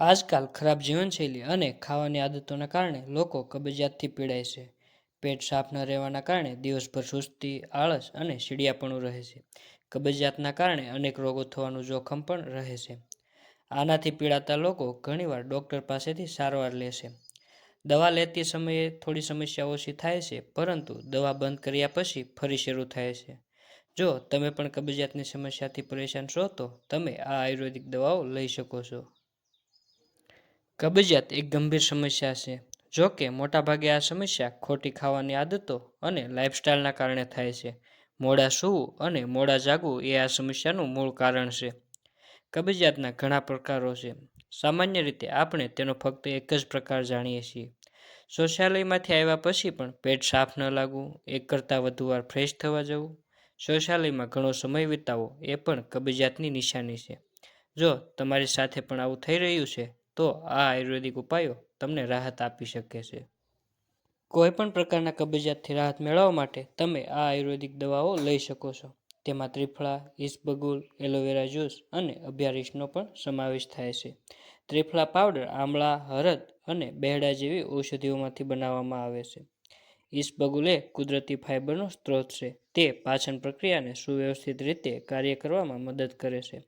આજકાલ ખરાબ જીવનશૈલી અને ખાવાની આદતોના કારણે લોકો કબજિયાતથી પીડાય છે. પેટ સાફ ન રહેવાના કારણે દિવસભર સુસ્તી, આળસ અને ચીડિયાપણું રહે છે. કબજિયાતના કારણે અનેક રોગો થવાનું જોખમ પણ રહે છે. આનાથી પીડાતા લોકો ઘણીવાર ડૉક્ટર પાસેથી સારવાર લે છે. દવા લેતી સમયે થોડી સમસ્યા ઓછી થાય છે, પરંતુ દવા બંધ કર્યા પછી ફરી શરૂ થાય છે. જો તમે પણ કબજિયાતની સમસ્યાથી પરેશાન છો, તો તમે આ આયુર્વેદિક દવાઓ લઈ શકો છો. કબજિયાત એક ગંભીર સમસ્યા છે. જો કે મોટાભાગે આ સમસ્યા ખોટી ખાવાની આદતો અને લાઇફસ્ટાઇલના કારણે થાય છે. મોડા સૂવું અને મોડા જાગવું એ આ સમસ્યાનું મૂળ કારણ છે. કબજિયાતના ઘણા પ્રકારો છે. સામાન્ય રીતે આપણે તેનો ફક્ત એક જ પ્રકાર જાણીએ છીએ. શૌચાલયમાંથી આવ્યા પછી પણ પેટ સાફ ન લાગવું, એક કરતાં વધુ વાર ફ્રેશ થવા જવું, શૌચાલયમાં ઘણો સમય વિતાવવો એ પણ કબજિયાતની નિશાની છે. જો તમારી સાથે પણ આવું થઈ રહ્યું છે, તો આ આયુર્વેદિક ઉપાયો તમને રાહત આપી શકે છે. કોઈપણ પ્રકારના કબજિયાતથી રાહત મેળવવા માટે તમે આ આયુર્વેદિક દવાઓ લઈ શકો છો. તેમાં ત્રિફળા, ઈસબગુલ, એલોવેરા જ્યુસ અને અભ્યારીશનો પણ સમાવેશ થાય છે. ત્રિફળા પાવડર આમળા, હળદ અને બેહડા જેવી ઔષધિઓમાંથી બનાવવામાં આવે છે. ઈસબગુલ એ કુદરતી ફાઇબરનો સ્ત્રોત છે. તે પાચન પ્રક્રિયાને સુવ્યવસ્થિત રીતે કાર્ય કરવામાં મદદ કરે છે.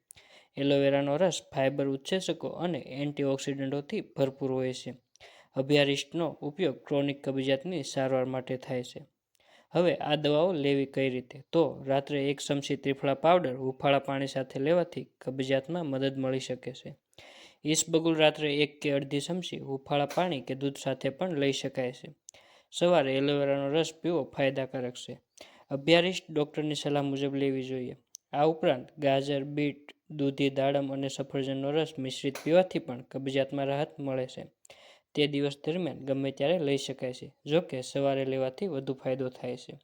એલોવેરાનો રસ ફાઇબર ઉત્સેચકો અને એન્ટીઓક્સિડન્ટોથી ભરપૂર હોય છે. અભ્યારીશનો ઉપયોગ ક્રોનિક કબજિયાતની સારવાર માટે થાય છે. હવે આ દવાઓ લેવી કઈ રીતે? તો રાત્રે 1 ચમચી ત્રિફળા પાવડર હૂંફાળા પાણી સાથે લેવાથી કબજિયાતમાં મદદ મળી શકે છે. ઈસબગુલ રાત્રે 1 કે અડધી ચમચી હૂંફાળા પાણી કે દૂધ સાથે પણ લઈ શકાય છે. સવારે એલોવેરાનો રસ પીવો ફાયદાકારક છે. અભ્યારીશ ડૉક્ટરની સલાહ મુજબ લેવી જોઈએ. આ ઉપરાંત ગાજર, બીટ, દૂધી, દાડમ અને સફરજનનો રસ મિશ્રિત પીવાથી પણ કબજિયાતમાં રાહત મળે છે. તે દિવસ દરમિયાન ગમે ત્યારે લઈ શકાય છે. જો કે સવારે લેવાથી વધુ ફાયદો થાય છે.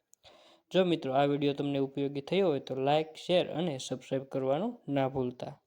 જો મિત્રો આ વિડીયો તમને ઉપયોગી થયો હોય તો લાઇક, શેર અને સબસ્ક્રાઇબ કરવાનું ના ભૂલતા.